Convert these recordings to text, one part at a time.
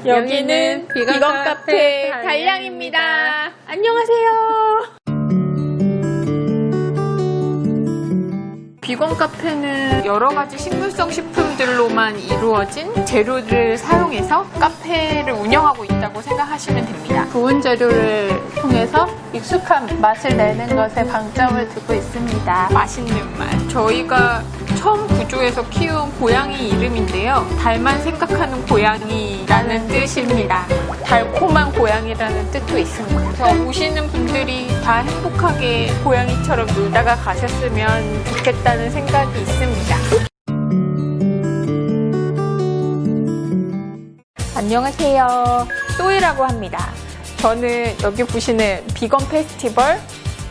여기는 비건 카페 달량입니다. 안녕하세요. 비건 카페는 여러 가지 식물성 식품들로만 이루어진 재료를 사용해서 카페를 운영하고 있다고 생각하시면 됩니다. 좋은 재료를 통해서 익숙한 맛을 내는 것에 방점을 두고 있습니다. 맛있는 맛. 저희가 처음 구조해서 키운 고양이 이름인데요. 달만 생각하는 고양이라는 뜻입니다. 달콤한 고양이라는 뜻도 있습니다. 그래서 오시는 분들이 다 행복하게 고양이처럼 놀다가 가셨으면 좋겠다는 생각이 있습니다. 안녕하세요. 또이라고 합니다. 저는 여기 보시는 비건 페스티벌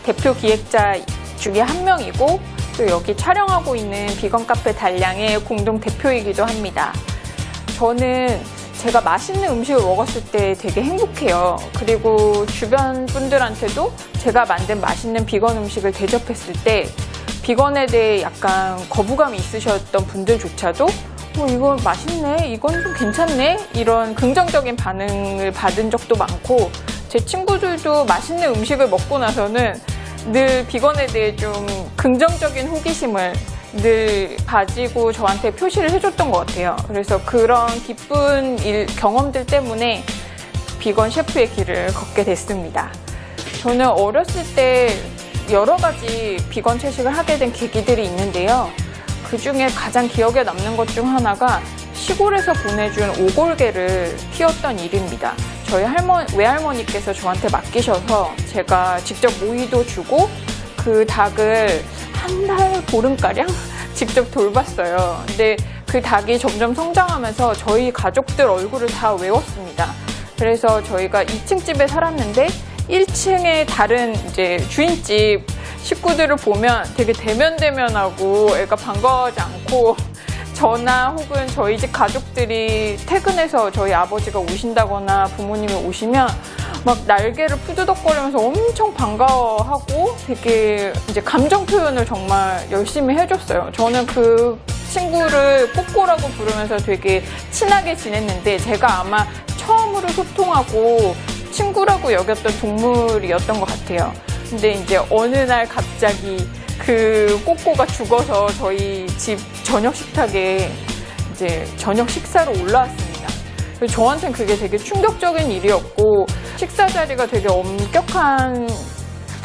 대표 기획자 중에 한 명이고 또 여기 촬영하고 있는 비건 카페 달량의 공동 대표이기도 합니다. 저는 제가 맛있는 음식을 먹었을 때 되게 행복해요. 그리고 주변 분들한테도 제가 만든 맛있는 비건 음식을 대접했을 때 비건에 대해 약간 거부감이 있으셨던 분들조차도 이거 맛있네, 이건 좀 괜찮네, 이런 긍정적인 반응을 받은 적도 많고, 제 친구들도 맛있는 음식을 먹고 나서는 늘 비건에 대해 좀 긍정적인 호기심을 늘 가지고 저한테 표시를 해줬던 것 같아요. 그래서 그런 기쁜 경험들 때문에 비건 셰프의 길을 걷게 됐습니다. 저는 어렸을 때 여러 가지 비건 채식을 하게 된 계기들이 있는데요. 그 중에 가장 기억에 남는 것 중 하나가 시골에서 보내준 오골개를 키웠던 일입니다. 저희 외할머니께서 저한테 맡기셔서 제가 직접 모이도 주고 그 닭을 한 달 보름가량 직접 돌봤어요. 근데 그 닭이 점점 성장하면서 저희 가족들 얼굴을 다 외웠습니다. 그래서 저희가 2층 집에 살았는데 1층에 다른 이제 주인집 식구들을 보면 되게 대면대면하고 애가 반가워하지 않고 저나 혹은 저희 집 가족들이 퇴근해서 저희 아버지가 오신다거나 부모님이 오시면 막 날개를 푸드덕거리면서 엄청 반가워하고 되게 이제 감정 표현을 정말 열심히 해줬어요. 저는 그 친구를 꼬꼬라고 부르면서 되게 친하게 지냈는데 제가 아마 처음으로 소통하고 친구라고 여겼던 동물이었던 것 같아요. 근데 이제 어느 날 갑자기 그 꼬꼬가 죽어서 저희 집 저녁 식탁에 이제 저녁 식사로 올라왔습니다. 저한테는 그게 되게 충격적인 일이었고 식사 자리가 되게 엄격한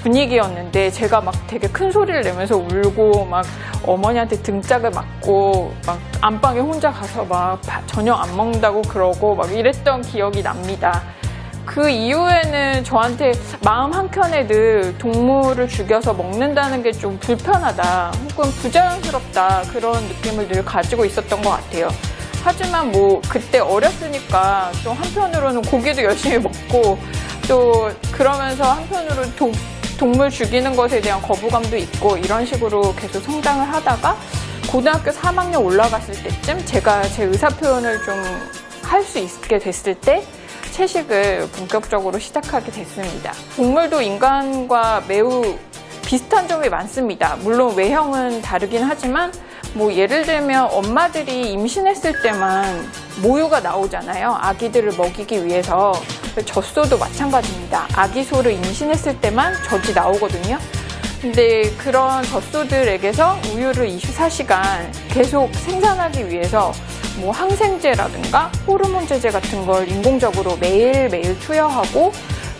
분위기였는데 제가 막 되게 큰 소리를 내면서 울고 막 어머니한테 등짝을 맞고 막 안방에 혼자 가서 막 저녁 안 먹는다고 그러고 막 이랬던 기억이 납니다. 그 이후에는 저한테 마음 한켠에 늘 동물을 죽여서 먹는다는 게 좀 불편하다 혹은 부자연스럽다 그런 느낌을 늘 가지고 있었던 것 같아요. 하지만 뭐 그때 어렸으니까 또 한편으로는 고기도 열심히 먹고 또 그러면서 한편으로 동물 죽이는 것에 대한 거부감도 있고 이런 식으로 계속 성장을 하다가 고등학교 3학년 올라갔을 때쯤 제가 제 의사표현을 좀 할 수 있게 됐을 때 채식을 본격적으로 시작하게 됐습니다. 동물도 인간과 매우 비슷한 점이 많습니다. 물론 외형은 다르긴 하지만 뭐 예를 들면 엄마들이 임신했을 때만 모유가 나오잖아요. 아기들을 먹이기 위해서. 젖소도 마찬가지입니다. 아기 소를 임신했을 때만 젖이 나오거든요. 근데 그런 젖소들에게서 우유를 24시간 계속 생산하기 위해서 뭐 항생제라든가 호르몬 제제 같은 걸 인공적으로 매일매일 투여하고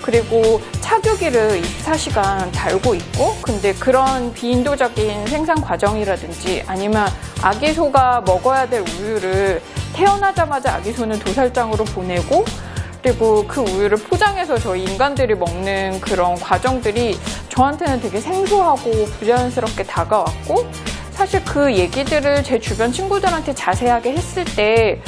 그리고 차교기를 24시간 달고 있고 근데 그런 비인도적인 생산 과정이라든지 아니면 아기 소가 먹어야 될 우유를 태어나자마자 아기 소는 도살장으로 보내고 그리고 그 우유를 포장해서 저희 인간들이 먹는 그런 과정들이 저한테는 되게 생소하고 부자연스럽게 다가왔고 사실 그 얘기들을 제 주변 친구들한테 자세하게 했을 때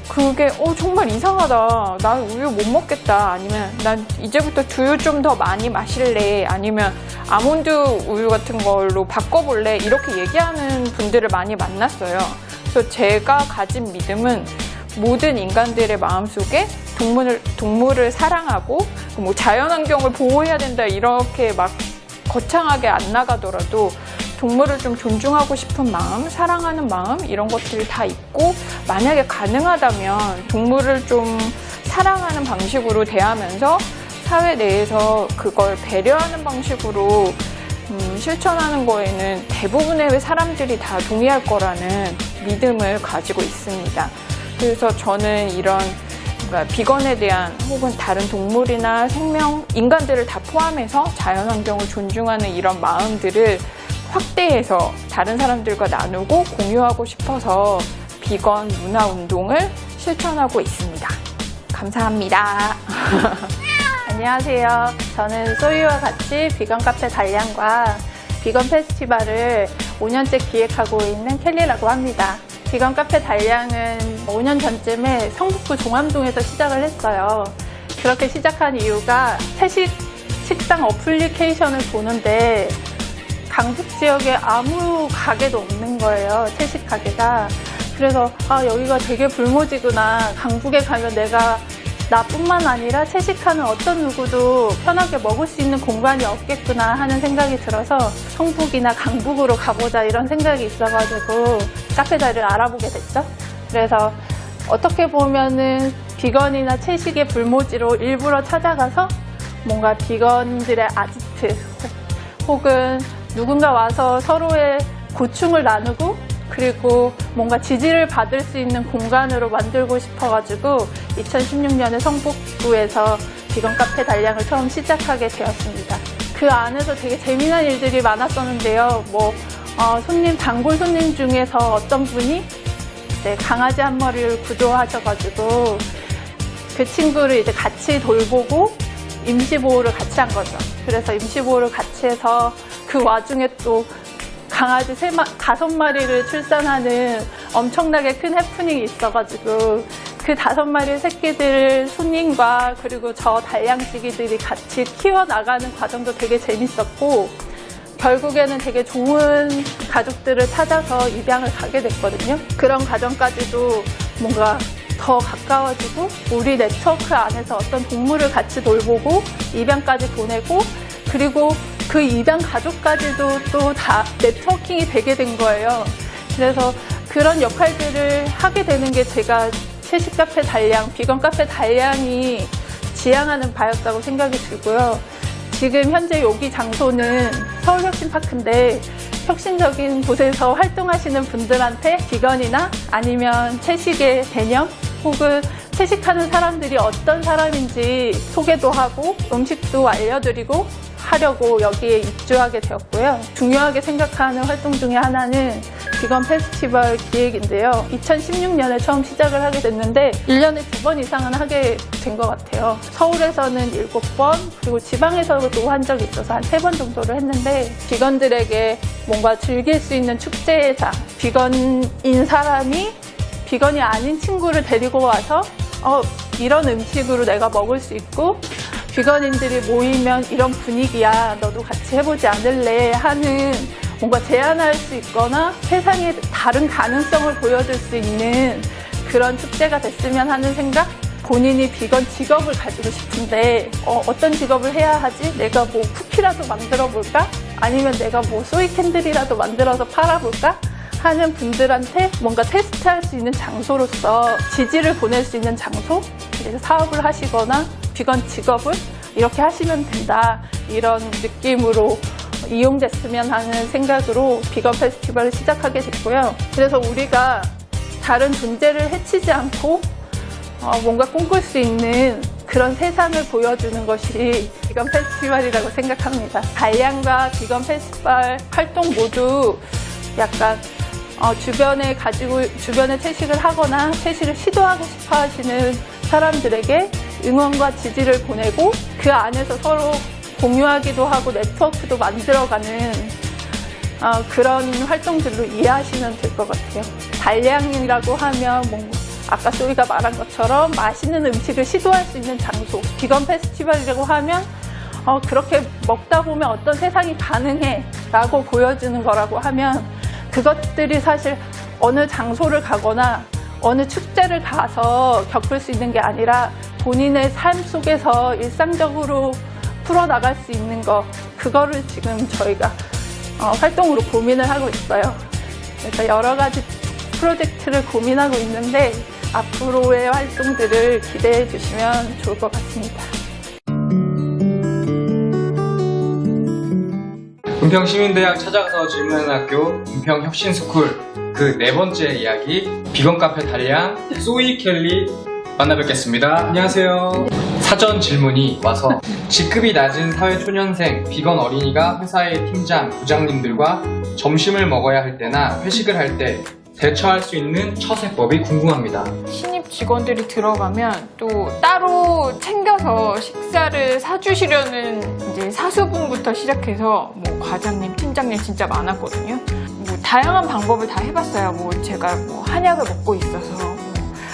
그게 정말 이상하다. 나 우유 못 먹겠다. 아니면 난 이제부터 두유 좀 더 많이 마실래. 아니면 아몬드 우유 같은 걸로 바꿔볼래. 이렇게 얘기하는 분들을 많이 만났어요. 그래서 제가 가진 믿음은 모든 인간들의 마음속에 동물을 사랑하고 뭐 자연환경을 보호해야 된다 이렇게 막 거창하게 안 나가더라도 동물을 좀 존중하고 싶은 마음, 사랑하는 마음 이런 것들이 다 있고 만약에 가능하다면 동물을 좀 사랑하는 방식으로 대하면서 사회 내에서 그걸 배려하는 방식으로 실천하는 거에는 대부분의 사람들이 다 동의할 거라는 믿음을 가지고 있습니다. 그래서 저는 이런 비건에 대한 혹은 다른 동물이나 생명, 인간들을 다 포함해서 자연환경을 존중하는 이런 마음들을 확대해서 다른 사람들과 나누고 공유하고 싶어서 비건 문화 운동을 실천하고 있습니다. 감사합니다. 안녕하세요. 저는 소희와 같이 비건 카페 달량과 비건 페스티벌을 5년째 기획하고 있는 켈리라고 합니다. 비건 카페 달량은 5년 전쯤에 성북구 종암동에서 시작을 했어요. 그렇게 시작한 이유가 채식 식당 어플리케이션을 보는데 강북 지역에 아무 가게도 없는 거예요. 채식 가게가. 그래서 여기가 되게 불모지구나. 강북에 가면 내가 나뿐만 아니라 채식하는 어떤 누구도 편하게 먹을 수 있는 공간이 없겠구나 하는 생각이 들어서 성북이나 강북으로 가보자 이런 생각이 있어가지고 카페다를 알아보게 됐죠. 그래서 어떻게 보면은 비건이나 채식의 불모지로 일부러 찾아가서 뭔가 비건들의 아지트 혹은 누군가 와서 서로의 고충을 나누고 그리고 뭔가 지지를 받을 수 있는 공간으로 만들고 싶어가지고 2016년에 성북구에서 비건 카페 달량을 처음 시작하게 되었습니다. 그 안에서 되게 재미난 일들이 많았었는데요. 단골 손님 중에서 어떤 분이 강아지 한 마리를 구조하셔가지고 그 친구를 이제 같이 돌보고 임시보호를 같이 한 거죠. 그래서 임시보호를 같이 해서 그 와중에 또 강아지 5마리를 출산하는 엄청나게 큰 해프닝이 있어가지고 그 5마리 새끼들 손님과 그리고 저 달량쥐기들이 같이 키워나가는 과정도 되게 재밌었고 결국에는 되게 좋은 가족들을 찾아서 입양을 가게 됐거든요. 그런 과정까지도 뭔가 더 가까워지고 우리 네트워크 안에서 어떤 동물을 같이 돌보고 입양까지 보내고 그리고 그 입양 가족까지도 또 다 네트워킹이 되게 된 거예요. 그래서 그런 역할들을 하게 되는 게 제가 채식 카페 달량, 비건 카페 달량이 지향하는 바였다고 생각이 들고요. 지금 현재 여기 장소는 서울혁신파크인데 혁신적인 곳에서 활동하시는 분들한테 비건이나 아니면 채식의 개념 혹은 채식하는 사람들이 어떤 사람인지 소개도 하고 음식도 알려드리고 하려고 여기에 입주하게 되었고요. 중요하게 생각하는 활동 중에 하나는 비건 페스티벌 기획인데요. 2016년에 처음 시작을 하게 됐는데 1년에 2번 이상은 하게 된 것 같아요. 서울에서는 7번 그리고 지방에서도 한 적이 있어서 한 3번 정도를 했는데 비건들에게 뭔가 즐길 수 있는 축제장, 비건인 사람이 비건이 아닌 친구를 데리고 와서 이런 음식으로 내가 먹을 수 있고 비건인들이 모이면 이런 분위기야 너도 같이 해보지 않을래 하는 뭔가 제안할 수 있거나 세상에 다른 가능성을 보여줄 수 있는 그런 축제가 됐으면 하는 생각? 본인이 비건 직업을 가지고 싶은데 어떤 직업을 해야 하지? 내가 뭐 쿠키라도 만들어 볼까? 아니면 내가 뭐 소이 캔들이라도 만들어서 팔아볼까? 하는 분들한테 뭔가 테스트할 수 있는 장소로서 지지를 보낼 수 있는 장소? 그래서 사업을 하시거나 비건 직업을 이렇게 하시면 된다 이런 느낌으로 이용됐으면 하는 생각으로 비건 페스티벌을 시작하게 됐고요. 그래서 우리가 다른 존재를 해치지 않고 뭔가 꿈꿀 수 있는 그런 세상을 보여주는 것이 비건 페스티벌이라고 생각합니다. 달량과 비건 페스티벌 활동 모두 약간 주변에 채식을 하거나 채식을 시도하고 싶어 하시는 사람들에게 응원과 지지를 보내고 그 안에서 서로 공유하기도 하고 네트워크도 만들어가는 그런 활동들로 이해하시면 될 것 같아요. 달량이라고 하면 아까 소희가 말한 것처럼 맛있는 음식을 시도할 수 있는 장소, 비건 페스티벌이라고 하면 그렇게 먹다 보면 어떤 세상이 가능해 라고 보여주는 거라고 하면 그것들이 사실 어느 장소를 가거나 어느 축제를 가서 겪을 수 있는 게 아니라 본인의 삶 속에서 일상적으로 풀어나갈 수 있는 거, 그거를 지금 저희가 활동으로 고민을 하고 있어요. 그래서 여러 가지 프로젝트를 고민하고 있는데 앞으로의 활동들을 기대해 주시면 좋을 것 같습니다. 은평시민대학 찾아가서 질문하는 학교 은평혁신스쿨 그 네 번째 이야기 비건 카페 달량 소이 켈리 만나뵙겠습니다. 안녕하세요. 사전 질문이 와서 직급이 낮은 사회초년생 비건 어린이가 회사의 팀장, 부장님들과 점심을 먹어야 할 때나 회식을 할 때 대처할 수 있는 처세법이 궁금합니다. 신입 직원들이 들어가면 또 따로 챙겨서 식사를 사주시려는 이제 사수분부터 시작해서 뭐 과장님, 팀장님 진짜 많았거든요. 뭐 다양한 방법을 다 해봤어요. 뭐 제가 뭐 한약을 먹고 있어서 뭐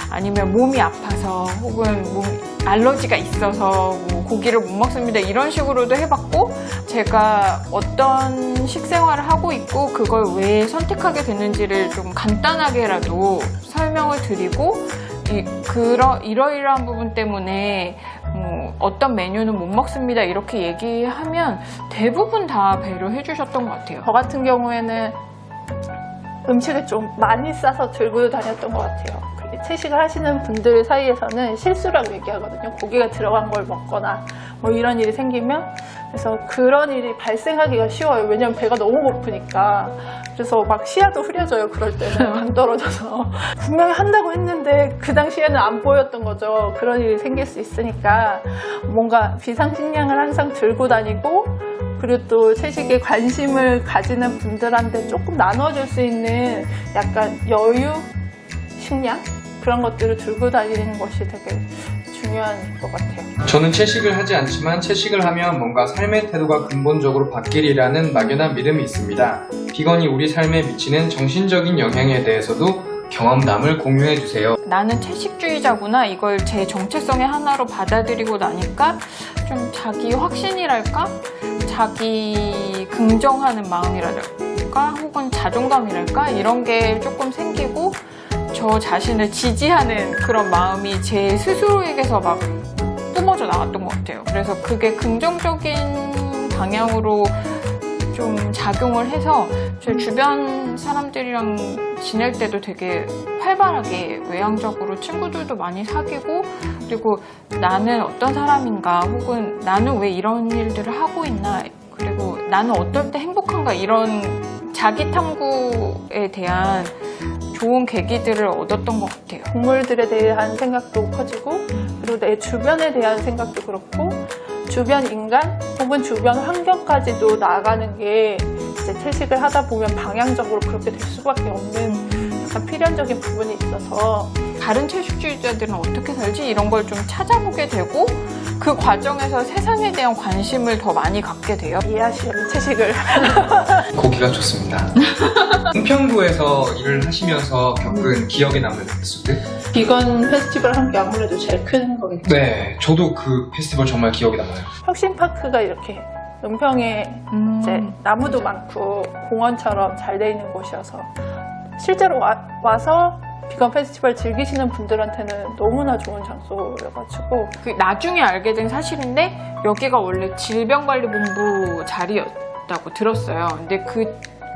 아니면 몸이 아파서 혹은 몸 알러지가 있어서 뭐 고기를 못 먹습니다. 이런 식으로도 해봤고 제가 어떤 식생활을 하고 있고 그걸 왜 선택하게 됐는지를 좀 간단하게라도 설명을 드리고 이러이러한 부분 때문에 어떤 메뉴는 못 먹습니다. 이렇게 얘기하면 대부분 다 배려해 주셨던 것 같아요. 저 같은 경우에는 음식을 좀 많이 싸서 들고 다녔던 것 같아요. 채식을 하시는 분들 사이에서는 실수라고 얘기하거든요. 고기가 들어간 걸 먹거나 뭐 이런 일이 생기면 그래서 그런 일이 발생하기가 쉬워요. 왜냐면 배가 너무 고프니까. 그래서 막 시야도 흐려져요. 그럴 때는 당 떨어져서 분명히 한다고 했는데 그 당시에는 안 보였던 거죠. 그런 일이 생길 수 있으니까 뭔가 비상식량을 항상 들고 다니고 그리고 또 채식에 관심을 가지는 분들한테 조금 나눠줄 수 있는 약간 여유 식량? 그런 것들을 들고 다니는 것이 되게 중요한 것 같아요. 저는 채식을 하지 않지만 채식을 하면 뭔가 삶의 태도가 근본적으로 바뀌리라는 막연한 믿음이 있습니다. 비건이 우리 삶에 미치는 정신적인 영향에 대해서도 경험담을 공유해주세요. 나는 채식주의자구나 이걸 제 정체성의 하나로 받아들이고 나니까 좀 자기 확신이랄까? 자기 긍정하는 마음이랄까? 혹은 자존감이랄까? 이런 게 조금 생기고 저 자신을 지지하는 그런 마음이 제 스스로에게서 막 뿜어져 나왔던 것 같아요. 그래서 그게 긍정적인 방향으로 좀 작용을 해서 제 주변 사람들이랑 지낼 때도 되게 활발하게 외향적으로 친구들도 많이 사귀고 그리고 나는 어떤 사람인가 혹은 나는 왜 이런 일들을 하고 있나 그리고 나는 어떨 때 행복한가 이런 자기 탐구에 대한 좋은 계기들을 얻었던 것 같아요. 동물들에 대한 생각도 커지고 그리고 내 주변에 대한 생각도 그렇고 주변 인간 혹은 주변 환경까지도 나아가는 게 이제 채식을 하다 보면 방향적으로 그렇게 될 수밖에 없는 약간 필연적인 부분이 있어서 다른 채식주의자들은 어떻게 살지? 이런 걸 좀 찾아보게 되고 그 과정에서 세상에 대한 관심을 더 많이 갖게 돼요. 이해하시려면 채식을 고기가 좋습니다. 은평구에서 일을 하시면서 겪은 기억에 남는 에피소드? 비건 페스티벌 한 게 아무래도 제일 큰 거겠죠. 네, 저도 그 페스티벌 정말 기억에 남아요. 혁신파크가 이렇게 은평에 이제 나무도 많고 공원처럼 잘 돼 있는 곳이어서 실제로 와서 비건 페스티벌 즐기시는 분들한테는 너무나 좋은 장소여가지고 나중에 알게 된 사실인데 여기가 원래 질병관리본부 자리였다고 들었어요. 근데 그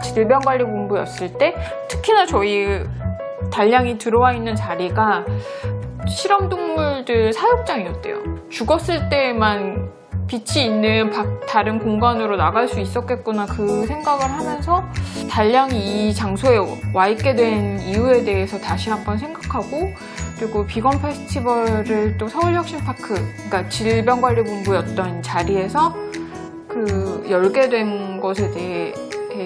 질병관리본부였을 때 특히나 저희 달량이 들어와 있는 자리가 실험동물들 사육장이었대요. 죽었을 때만 빛이 있는 다른 공간으로 나갈 수 있었겠구나 그 생각을 하면서 달량이 이 장소에 와 있게 된 이유에 대해서 다시 한번 생각하고 그리고 비건 페스티벌을 또 서울혁신파크 그러니까 질병관리본부였던 자리에서 그 열게 된 것에 대해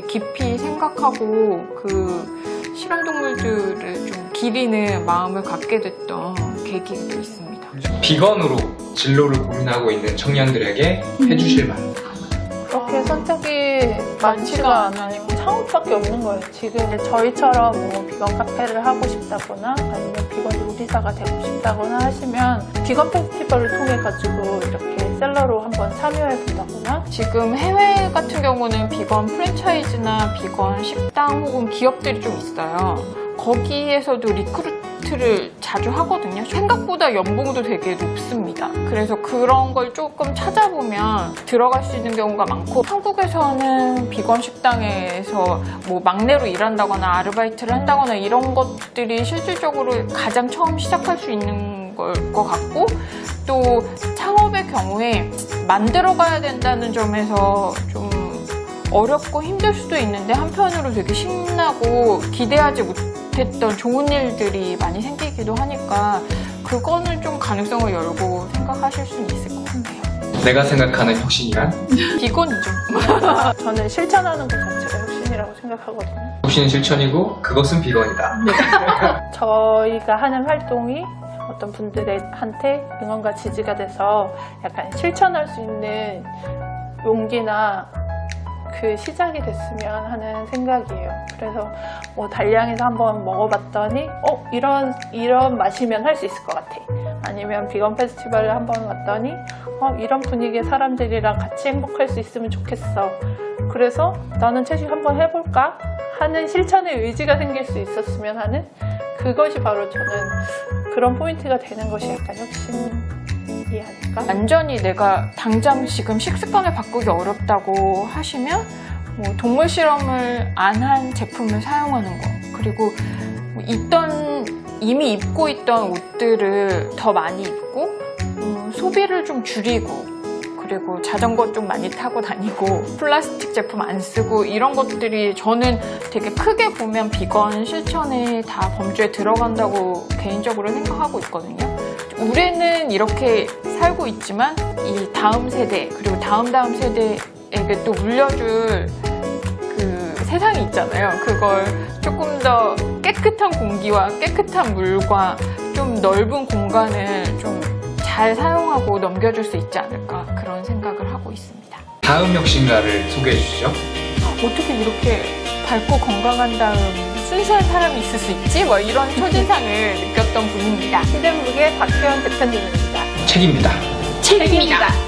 깊이 생각하고 그 실험동물들을 좀 기리는 마음을 갖게 됐던 계기도 있습니다. 비건으로 진로를 고민하고 있는 청년들에게 해주실 말. 그렇게 선택이 많지가 않아요. 창업밖에 없는 거예요. 지금 이제 저희처럼 뭐 비건 카페를 하고 싶다거나 아니면 비건 요리사가 되고 싶다거나 하시면 비건 페스티벌을 통해 가지고 이렇게 셀러로 한번 참여해 본다거나 지금 해외 같은 경우는 비건 프랜차이즈나 비건 식당 혹은 기업들이 좀 있어요. 거기에서도 리크루트 아르바이트를 자주 하거든요. 생각보다 연봉도 되게 높습니다. 그래서 그런 걸 조금 찾아보면 들어갈 수 있는 경우가 많고, 한국에서는 비건 식당에서 뭐 막내로 일한다거나 아르바이트를 한다거나 이런 것들이 실질적으로 가장 처음 시작할 수 있는 걸 것 같고, 또 창업의 경우에 만들어가야 된다는 점에서 좀 어렵고 힘들 수도 있는데, 한편으로 되게 신나고 기대하지 못했던 좋은 일들이 많이 생기기도 하니까 그거는 좀 가능성을 열고 생각하실 수는 있을 것 같아요. 내가 생각하는 혁신이란? 비건이죠. 저는 실천하는 것 자체가 혁신이라고 생각하거든요. 혁신은 실천이고 그것은 비건이다. 저희가 하는 활동이 어떤 분들한테 응원과 지지가 돼서 약간 실천할 수 있는 용기나 그 시작이 됐으면 하는 생각이에요. 그래서 뭐 달량에서 한번 먹어봤더니 이런 맛이면 할 수 있을 것 같아. 아니면 비건 페스티벌을 한번 왔더니 이런 분위기의 사람들이랑 같이 행복할 수 있으면 좋겠어. 그래서 나는 채식 한번 해볼까 하는 실천의 의지가 생길 수 있었으면 하는, 그것이 바로 저는 그런 포인트가 되는 것이 약간 혁신이 아닐까? 완전히 내가 당장 지금 식습관을 바꾸기 어렵다고 하시면 뭐 동물 실험을 안 한 제품을 사용하는 거, 그리고 뭐 이미 입고 있던 옷들을 더 많이 입고 소비를 좀 줄이고, 그리고 자전거 좀 많이 타고 다니고 플라스틱 제품 안 쓰고, 이런 것들이 저는 되게 크게 보면 비건 실천에 다 범주에 들어간다고 개인적으로 생각하고 있거든요. 우리는 이렇게 살고 있지만 이 다음 세대, 그리고 다음 세대에게 또 물려줄 그 세상이 있잖아요. 그걸 조금 더 깨끗한 공기와 깨끗한 물과 좀 넓은 공간을 좀 잘 사용하고 넘겨줄 수 있지 않을까, 그런 생각을 하고 있습니다. 다음 혁신가를 소개해 주시죠. 어떻게 이렇게 밝고 건강한 다음 순수한 사람이 있을 수 있지? 뭐 이런 첫인상을 느꼈던 분입니다. 히든북의 박혜원 대표님입니다. 책입니다. 책입니다.